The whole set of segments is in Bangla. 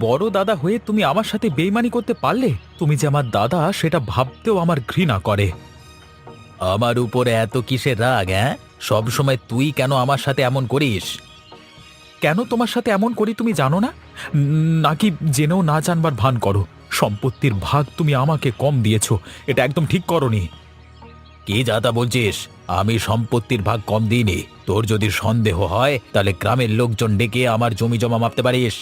বড় দাদা হয়ে তুমি আমার সাথে বেইমানি করতে পারলে? তুমি যে আমার দাদা সেটা ভাবতেও আমার ঘৃণা করে। আমার উপরে এত কিসের রাগ? হ্যাঁ, সব সময় তুই কেন আমার সাথে এমন করিস? কেন তোমার সাথে এমন করি তুমি জানো না? নাকি জেনেও না জানবার ভান করো? সম্পত্তির ভাগ তুমি আমাকে কম দিয়েছো, এটা একদম ঠিক করনি। কি যা তা বলছিস? আমি সম্পত্তির ভাগ কম দিইনি। তোর যদি সন্দেহ হয় তাহলে গ্রামের লোকজন ডেকে আমার জমি জমা মাপতে পারিস।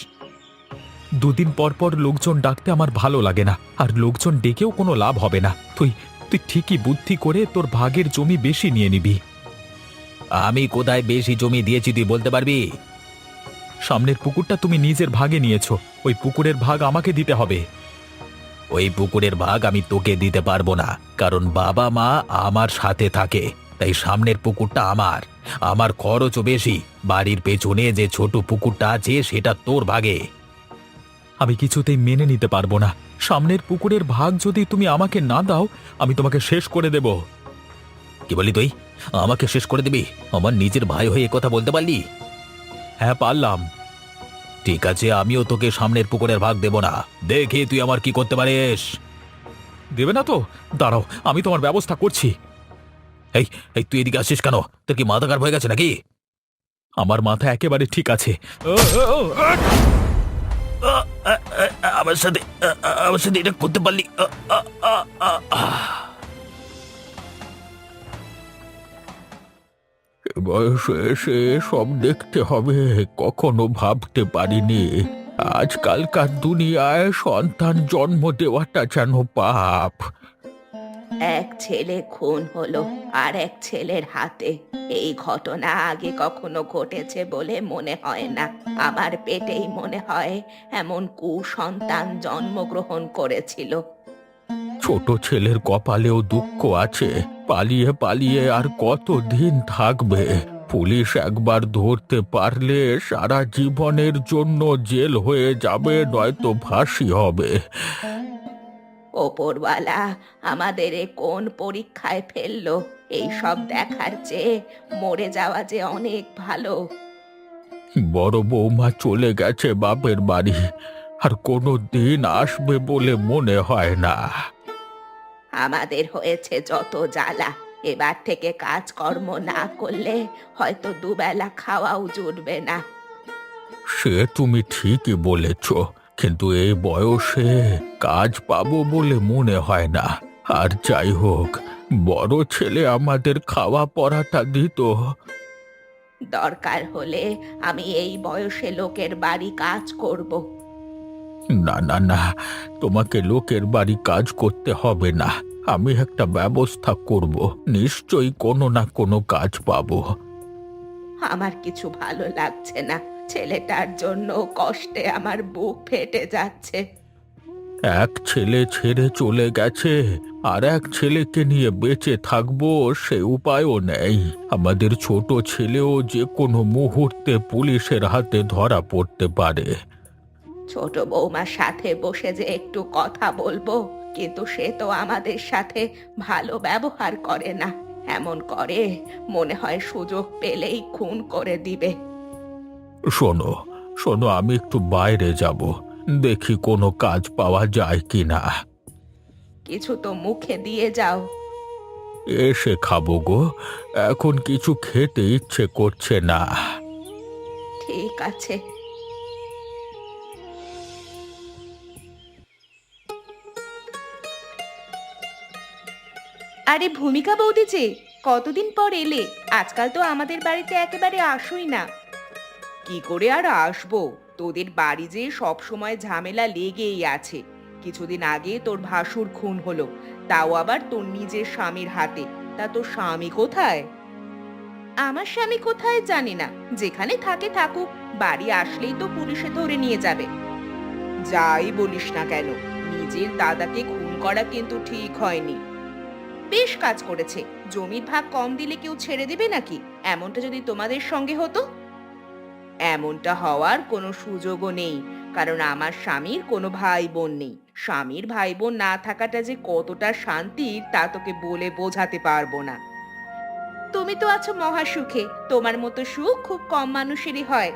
দুদিন পর পর লোকজন ডাকতে আমার ভালো লাগে না, আর লোকজন ডেকেও কোনো লাভ হবে না। তুই তুই ঠিকই বুদ্ধি করে তোর ভাগের জমি বেশি নিয়ে নিবি। আমি কোথায় বেশি জমি দিয়েছি তুই বলতে পারবি? সামনের পুকুরটা তুমি নিজের ভাগে নিয়েছো, ওই পুকুরের ভাগ আমাকে দিতে হবে। ওই পুকুরের ভাগ আমি তোকে দিতে পারবো না, কারণ বাবা মা আমার সাথে থাকে, তাই সামনের পুকুরটা আমার। আমার খরচও বেশি। বাড়ির পেছনে যে ছোট পুকুরটা আছে সেটা তোর ভাগে। আমি কিছুতেই মেনে নিতে পারবো না। সামনের পুকুরের ভাগ যদি তুমি আমাকে না দাও, আমি তোমাকে শেষ করে দেব। কি বলি তুই? আমাকে শেষ করে দিবি? আমার নিজের ভাই হয়ে কথা বলতে পারলি? হ্যাঁ, পারলাম। ঠিক আছে, আমিও তোকে সামনের পুকুরের ভাগ দেব না। দেখি তুই আমার কি করতে পারিস। দেবে না তো? দাঁড়াও, আমি তোমার ব্যবস্থা করছি। এই এই তুই এদিকে আসিস কেন? তোর কি মাথা খারাপ হয়ে গেছে নাকি? আমার মাথা একেবারে ঠিক আছে। ও, ও, ও, আট! আ, আ, আ, আমার সাথে এটা করতে পারলি? আ, আ, আ, আ। বয়সে এসে সব দেখতে হবে, কখনো ভাবতে পারিনি আজকালকার দুনিয়ায় সন্তান জন্ম দেওয়াটা যেন পাপ। এক ছেলে খুন হলো আর এক ছেলের হাতে। এই ঘটনা আগে কখনো ঘটেছে বলে মনে হয় না। আমার পেটেই মনে হয় এমন কুসন্তান জন্মগ্রহণ করেছিল। ছোট ছেলের কপালেও দুঃখ আছে। পালিয়ে পালিয়ে আর কতদিন থাকবে? পুলিশ একবার ধরতে পারলে সারা জীবনের জন্য জেল হয়ে যাবে, নয়তো ফাঁসি হবে। ওপরওয়ালা আমাদের এ কোন পরীক্ষায় ফেললো? এই সব দেখার চেয়ে মরে যাওয়া যে অনেক ভালো। বড় বৌমা চলে গেছে বাপের বাড়ি, আর কোনো দিন আসবে বলে মনে হয় না। আমাদের হয়েছে যত জ্বালা। এবার থেকে কাজকর্ম না করলে হয়তো দুবেলা খাওয়াও জুটবে না। সে তুমি ঠিকই বলেছ, কিন্তু এই বয়সে কাজ পাবো বলে মনে হয় না। আর যাই হোক, বড় ছেলে আমাদের খাওয়া পড়াটা দিত। দরকার হলে আমি এই বয়সে লোকের বাড়ি কাজ করব। না না না, তোমাকে লোকের বাড়ি কাজ করতে হবে না। আমি একটা ব্যবস্থা করব, নিশ্চয়ই কোনো না কোনো কাজ পাবো। আমার কিছু ভালো লাগছে না। ছেলেটার জন্য কষ্টে আমার বুক ফেটে যাচ্ছে। এক ছেলে ছেড়ে চলে গেছে, আর এক ছেলেকে নিয়ে বেঁচে থাকবো সে উপায়ও নেই। আমাদের ছোট ছেলেও যে কোনো মুহূর্তে পুলিশের হাতে ধরা পড়তে পারে। ছোট বৌমার সাথে বসে যে একটু কথা বলবো, কিন্তু সে তো আমাদের সাথে ভালো ব্যবহার করে না। এমন করে মনে হয় সুযোগ পেলেই খুন করে দিবে। শোনো শোনো, আমি একটু বাইরে যাব, দেখি কোনো কাজ পাওয়া যায় কিনা। কিছু তো মুখে দিয়ে যাও। এসে খাবো গো, এখন কিছু খেতে ইচ্ছে করছে না। ঠিক আছে। আরে ভূমিকা বৌদি যে, কতদিন পর এলে। আজকাল তো আমাদের বাড়িতে একেবারে আসোই না। কি করে আর আসবো? তোদের বাড়ি যে সব সময় ঝামেলা লেগেই আছে। কিছুদিন আগে তোর ভাসুর খুন হলো, তাও আবার তোর নিজের স্বামীর হাতে। তা তোর স্বামী কোথায়? আমার স্বামী কোথায় জানি না, যেখানে থাকে থাকুক। বাড়ি আসলেই তো পুলিশে ধরে নিয়ে যাবে। যাই বলিস না কেন, নিজের দাদাকে খুন করা কিন্তু ঠিক হয়নি। বেশ কাজ করেছে। জমির ভাগ কম দিলে কেউ ছেড়ে দেবে নাকি? এমনটা যদি তোমাদের সঙ্গে হতো। এমনটা হওয়ার কোনো সুযোগও নেই, কারণ আমার স্বামীর কোনো ভাই বোন নেই। স্বামীর ভাই বোন না থাকাটা যে কতটা শান্তির তা তোকে বলে বোঝাতে পারবো না। তুমি তো আছো মহা সুখে, তোমার মতো সুখ খুব কম মানুষেরই হয়।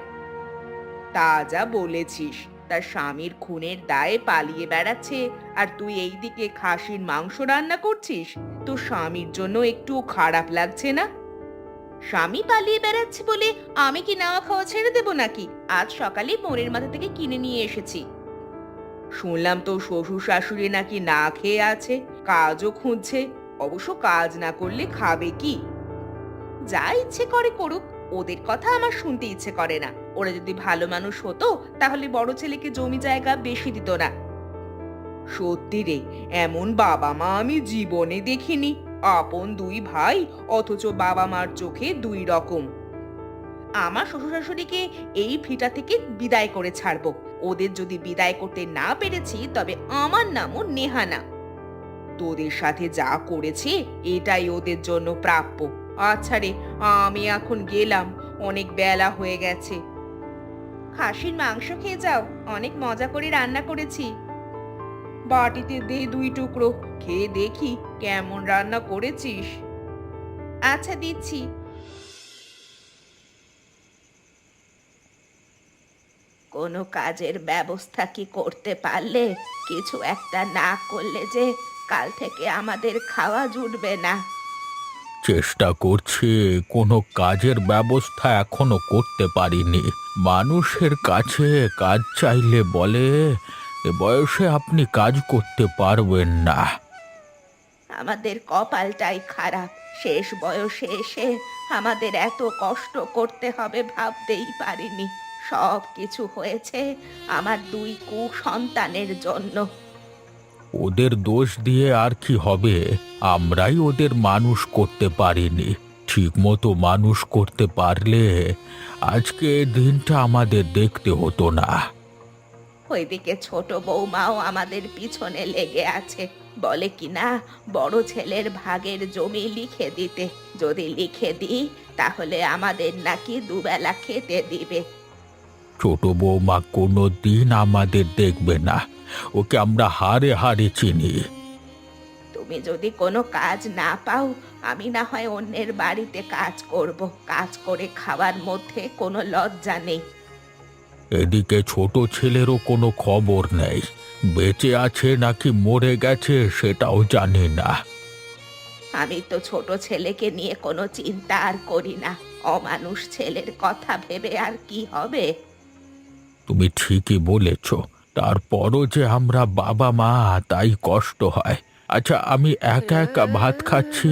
তা যা বলেছিস। তার স্বামীর খুনের দায়ে পালিয়ে বেড়াচ্ছে, আর তুই এইদিকে খাসির মাংস রান্না করছিস। তোর স্বামীর জন্য একটু খারাপ লাগছে না? স্বামী পালিয়ে বেড়াচ্ছে বলে আমি কি নাওয়া খাওয়া ছেড়ে দেব নাকি? আজ সকালে মোড়ের মাথা থেকে কিনে নিয়ে এসেছি। শুনলাম তো শ্বশুর শাশুড়ি নাকি না খেয়ে আছে, কাজও খুঁজছে। অবশ্য কাজ না করলে খাবে কি? যা ইচ্ছে করে করুক, ওদের কথা আমার শুনতে ইচ্ছে করে না। ওরা যদি ভালো মানুষ হতো তাহলে বড় ছেলেকে জমি জায়গা বেশি দিত না। সত্যি রে, এমন বাবা মা আমি জীবনে দেখিনি। আপন দুই ভাই, অথচ বাবা মার চোখে দুই রকম। আমার শ্বশুর শাশুড়িকে এই ভিটা থেকে বিদায় করে ছাড়বো। ওদের যদি বিদায় করতে না পেরেছি তবে আমার নামও নেহানা। তোদের সাথে যা করেছে এটাই ওদের জন্য প্রাপ্য। আচ্ছা রে, আমি এখন গেলাম, অনেক বেলা হয়ে গেছে। খাসির মাংস খেয়ে যাও, অনেক মজা করে রান্না করেছি। বাটিতে দে 2 টুকরো, খেয়ে দেখি কেমন রান্না করেছিস। আচ্ছা, দিচ্ছি। কোনো কাজের ব্যবস্থা কি করতে পারলে? কিছু একটা না করলে যে কাল থেকে আমাদের খাওয়া জুটবে না। চেষ্টা করছি, কোনো কাজের ব্যবস্থা এখনো করতে পারিনি। মানুষের কাছে কাজ চাইলে বলে, এ বয়সে আপনি কাজ করতে পারবেন না। আমাদের কপালটাই খারাপ। শেষ বয়সে এসে আমাদের এত কষ্ট করতে হবে ভাবতেই পারিনি। সব কিছু হয়েছে আমার 2 কুসন্তানের জন্য। ওদের দোষ দিয়ে আর কি হবে? আমরাই ওদের মানুষ করতে পারিনি। ঠিক মতো মানুষ করতে পারলে আজকে এই দিনটা আমাদের দেখতে হতো না। ওইদিকে ছোট বৌমাও আমাদের পিছনে লেগে আছে। বলে কিনা বড় ছেলের ভাগের জমি লিখে দিতে। যদি লিখে দিই তাহলে আমাদের নাকি দুবেলা খেতে দিবে। ছোট বৌমা কোনো দিন আমাদের দেখবে না। ওকে আমরা হাড়ে হাড়ে চিনি। তুমি যদি কোনো কাজ না পাও, আমি না হয় অন্যের বাড়িতে কাজ করব। কাজ করে খাওয়ার মধ্যে কোনো লজ্জা নেই। এদিকে ছোট ছেলেরও কোনো খবর নেই। বেঁচে আছে নাকি মরে গেছে সেটাও জানি না। আমি তো ছোট ছেলেকে নিয়ে কোনো চিন্তা আর করি না। অমানুষ ছেলের কথা ভেবে আর কি হবে? তুমি ঠিকই বলেছ। তারপরও যে আমরা বাবা মা, তাই কষ্ট হয়। আচ্ছা, আমি একা একা ভাত খাচ্ছি,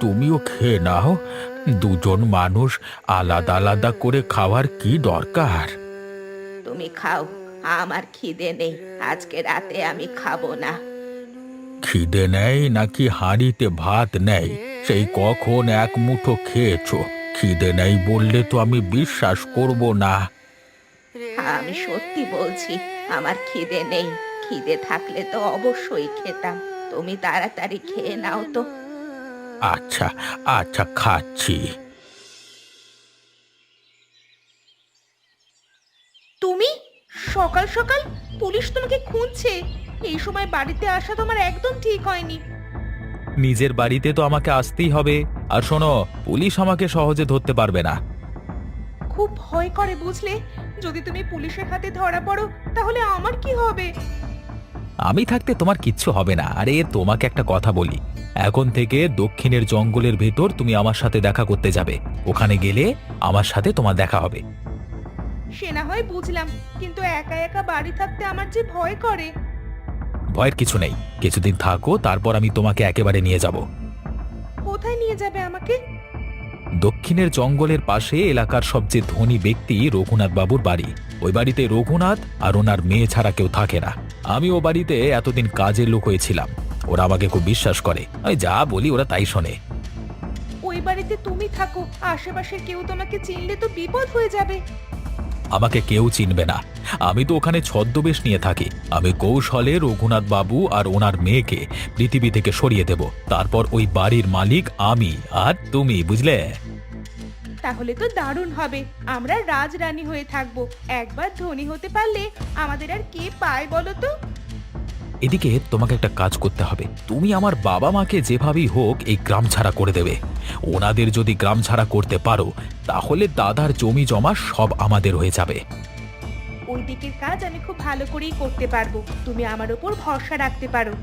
তুমিও খেয়ে নাও। দুজন মানুষ আলাদা আলাদা করে খাওয়ার কি দরকার? তুমি খাও, আমার খিদে নেই। আজকে রাতে আমি খাবো না। খিদে নেই নাকি হাঁড়িতে ভাত নেই? সেই কখন এক মুঠো খেয়েছো। খিদে নেই বললে তো আমি বিশ্বাস করব না। আমি সত্যি বলছি, আমার খিদে নেই। খিদে থাকলে তো অবশ্যই খেতাম। তুমি তাড়াতাড়ি খেয়ে নাও তো। আচ্ছা আচ্ছা, খাচ্ছি। তুমি সকাল সকাল? পুলিশ তোমাকে খুঁজছে। এই সময় বাড়িতে আসা তোমার একদম ঠিক হয়নি। নিজের বাড়িতে তো আমাকে আসতেই হবে। আর শোনো, পুলিশ আমাকে সহজে ধরতে পারবে না। খুব ভয় করে বুঝলে। যদি তুমি পুলিশের হাতে ধরা পড়ো তাহলে আমার কি হবে? আমি থাকতে তোমার কিচ্ছু হবে না। আরে তোমাকে একটা কথা বলি, এখন থেকে দক্ষিণের জঙ্গলের ভেতর তুমি আমার সাথে দেখা করতে যাবে। ওখানে গেলে আমার সাথে তোমার দেখা হবে। সে না হয় বুঝলাম, কিন্তু একা একা বাড়ি থাকতে আমার যে ভয় করে। ভয়ের কিছু নেই, কিছুদিন থাকো, তারপর আমি তোমাকে একেবারে নিয়ে যাব। কোথায় নিয়ে যাবে আমাকে? দক্ষিণের জঙ্গলের পাশে এলাকার সবচেয়ে ধনী ব্যক্তি রঘুনাথ বাবুর বাড়ি। ওই বাড়িতে রঘুনাথ আর ওনার মেয়ে ছাড়া কেউ থাকে না। আমি ও বাড়িতে এতদিন কাজের লোক হয়েছিলাম। ওরা আমাকে খুব বিশ্বাস করে। আমি যা বলি ওরা তাই শোনে। ওই বাড়িতে তুমি থাকো, আশেপাশের কেউ তোমাকে চিনলে তো বিপদ হয়ে যাবে। আমাকে কেউ চিনবে না। আমি তো ওখানে ছদ্মবেশ নিয়ে থাকি। আমি কৌশলে রঘুনাথ বাবু আর ওনার মেয়েকে পৃথিবী থেকে সরিয়ে দেব। তারপর ওই বাড়ির মালিক আমি আর তুমি, বুঝলে? তাহলে তো দারুণ হবে। আমরা রাজরানী হয়ে থাকবো। একবার ধনী হতে পারলে আমাদের আর কে পায় বলো তো? এদিকে তোমাকে একটা কাজ করতে হবে। তুমি আমার বাবা মাকে যেভাবেই হোক এই গ্রাম ছাড়া করে দেবে। ওনাদের যদি গ্রাম ছাড়া করতে পারো তাহলে দাদার জমি জমা সব আমাদের হয়ে যাবে। ওই দিকের কাজ আমি খুব ভালো করেই করতে পারবো, তুমি আমার উপর ভরসা রাখতে পারো।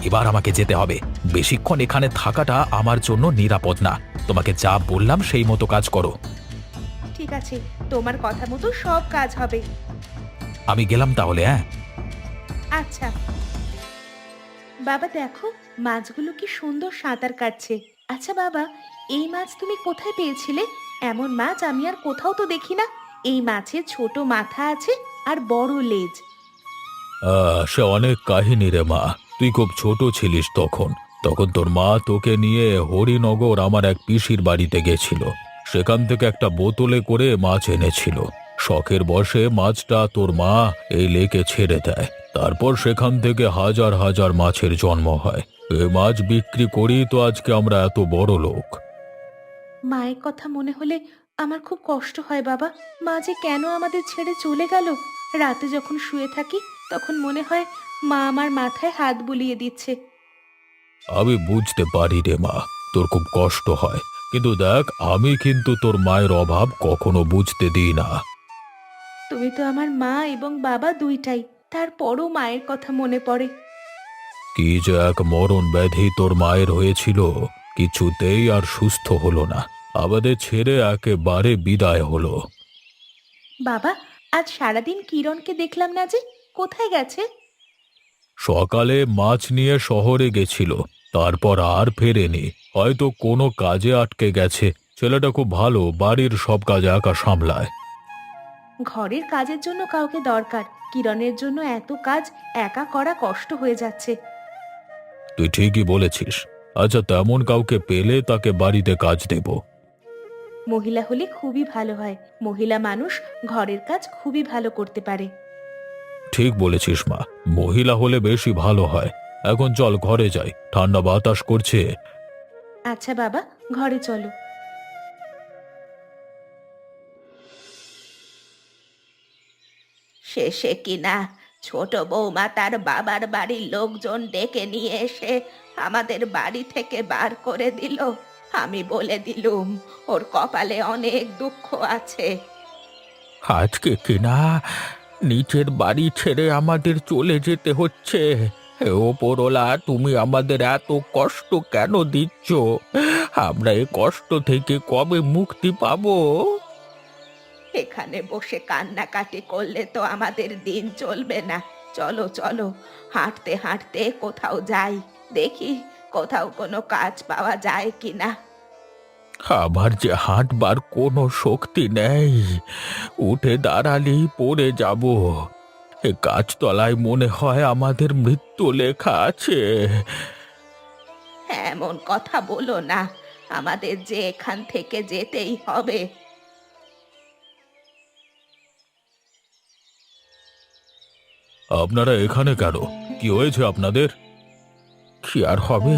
এবার আমাকে যেতে হবে। বেশিক্ষণ এখানে থাকাটা আমার জন্য নিরাপদ না। তোমাকে যা বললাম সেই মতো কাজ করো। ঠিক আছে, তোমার কথা মতো সব কাজ হবে। আমি গেলাম তাহলে, হ্যাঁ। আচ্ছা বাবা, দেখো মাছগুলো কি সুন্দর সাঁতার কাটছে। আচ্ছা বাবা, এই মাছ তুমি কোথায় পেয়েছিলে? এমন মাছ আমি আর কোথাও তো দেখি না। এই মাছের ছোট মাথা আছে আর বড় লেজ। সে অনেক কাহিনী রে মা। তুই খুব ছোট ছিলিস তখন। তখন তোর মা তোকে নিয়ে হরিনগর আমার এক পিসির বাড়িতে গেছিল। সেখান থেকে একটা বোতলে করে মাছ এনেছিল। শখের বশে মাছটা তোর মা এই লেকে ছেড়ে দেয়। তারপর সেখান থেকে হাজার হাজার মাছের জন্ম হয়। এই মাছ বিক্রি করি তো আজকে আমরা এত বড় লোক। মায়ের কথা মনে হলে আমার খুব কষ্ট হয় বাবা। মা যে কেন আমাদের ছেড়ে চলে গেল। রাতে যখন শুয়ে থাকি তখন মনে হয় মা আমার মাথায় হাত বুলিয়ে দিচ্ছে। আমি বুঝতে পারি রে মা, তোর খুব কষ্ট হয়। কিন্তু দেখ, আমি কিন্তু তোর মায়ের অভাব কখনো বুঝতে দিই না। তুমি তো আমার মা এবং বাবা দুইটাই, তারপরও মায়ের কথা মনে পড়ে। কি যে এক মরণ ব্যাধি তোর মায়ের হয়েছিল, কিছুতেই আর সুস্থ হলো না। আমাদের ছেড়ে একেবারে বিদায় হলো। বাবা, আজ সারাদিন কিরণকে দেখলাম না যে, কোথায় গেছে? সকালে মাছ নিয়ে শহরে গেছিল, তারপর আর ফেরেনি। হয়তো কোনো কাজে আটকে গেছে। ছেলেটা খুব ভালো, বাড়ির সব কাজ একা সামলায়। ঘরের কাজের জন্য কাউকে দরকার, কিরণের জন্য এত কাজ একা করা কষ্ট হয়ে যাচ্ছে। তুই ঠিকই বলেছিস। আচ্ছা, তেমন কাউকে পেলে তাকে বাড়িতে কাজ দেব। মহিলা হলে খুবই ভালো হয়, মহিলা মানুষ ঘরের কাজ খুবই ভালো করতে পারে। ঠিক বলেছিস মা, মহিলা হলে বেশি ভালো হয়। এখন চল ঘরে যাই, ঠান্ডা বাতাস করছে। আচ্ছা বাবা, ঘরে চলো। শেষে কিনা ছোট বৌমা তার বাবার বাড়ির লোকজন ডেকে নিয়ে এসে আমাদের বাড়ি থেকে বার করে দিল। আমি বলে দিলুম ওর কপালে অনেক দুঃখ আছে। আজকে কিনা নিচের বাড়ি ছেড়ে আমাদের চলে যেতে হচ্ছে। হে ওপরওয়ালা, তুমি আমাদের এত কষ্ট কেন দিচ্ছ? আমরা এই কষ্ট থেকে কবে মুক্তি পাবো? এখানে বসে কান্নাকাটি করলে তো আমাদের দিন চলবে না। চলো চলো, হাঁটতে হাঁটতে কোথাও যাই, দেখি কোথাও কোনো কাজ পাওয়া যায় কিনা। আমার যে হাঁটবার কোনো শক্তি নেই, উঠে দাঁড়ালেই পড়ে যাব। এ গাছতলায় মনে হয় আমাদের মৃত্যু লেখা আছে। এমন কথা বলো না, আমাদের যে এখান থেকে যেতেই হবে। আপনারা এখানে কেন? কি হয়েছে আপনাদের? কি আর হবে,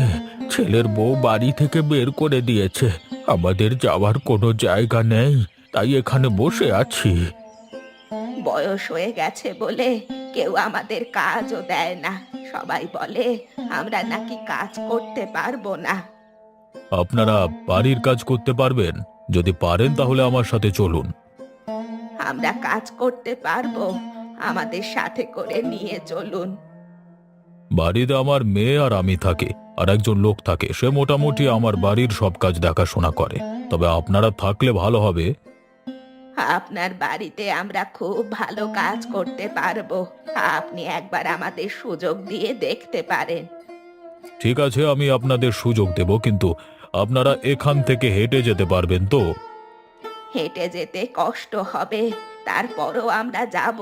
ছেলের বউ বাড়ি থেকে বের করে দিয়েছে। আমাদের যাওয়ার কোনো জায়গা নেই, তাই এখানে বসে আছি। বয়স হয়ে গেছে বলে কেউ আমাদের কাজও দেয় না। সবাই বলে আমরা নাকি কাজ করতে পারবো না। আপনারা বাড়ির কাজ করতে পারবেন? যদি পারেন তাহলে আমার সাথে চলুন। আমরা কাজ করতে পারবো, আমাদের সাথে করে নিয়ে চলুন। বাড়িতে আমার মেয়ে আর আমি থাকি, আর একজন লোক থাকে, সে মোটামুটি আমার বাড়ির সব কাজ দেখাশোনা করে। তবে আপনারা থাকলে ভালো হবে। আপনার বাড়িতে আমরা খুব ভালো কাজ করতে পারবো, আপনি একবার আমাদের সুযোগ দিয়ে দেখতে পারেন। ঠিক আছে, আমি আপনাদের সুযোগ দেব, কিন্তু আপনারা এখান থেকে হেঁটে যেতে পারবেন তো? হেঁটে যেতে কষ্ট হবে, তারপরও আমরা যাব।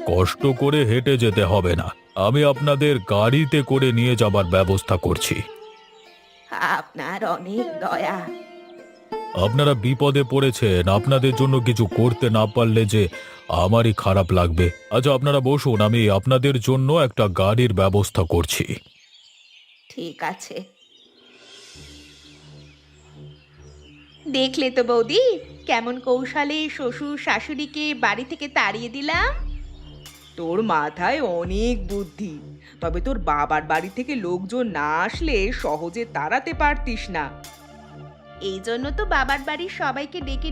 কষ্ট করে হেঁটে যেতে হবে না, আমি আপনাদের গাড়িতে করে নিয়ে যাবার ব্যবস্থা করছি। আপনার অনেক দয়া। আপনারা বিপদে পড়েছেন, আপনাদের জন্য কিছু করতে না পারলে যে আমারই খারাপ লাগবে। আচ্ছা, আপনারা বসুন, আমি আপনাদের জন্য একটা গাড়ির ব্যবস্থা করছি। ঠিক আছে। দেখলে তো বৌদি, কেমন কৌশলে শ্বশুর শাশুড়িকে বাড়ি থেকে তাড়িয়ে দিলাম। তোর মাথায় অনেক বুদ্ধি, তবে তোর বাবার বাড়ি থেকে লোকজন না আসলে সহজে তাড়াতে পারতিস না। এই জন্য তো বাবার বাড়ির সবাইকে ডেকে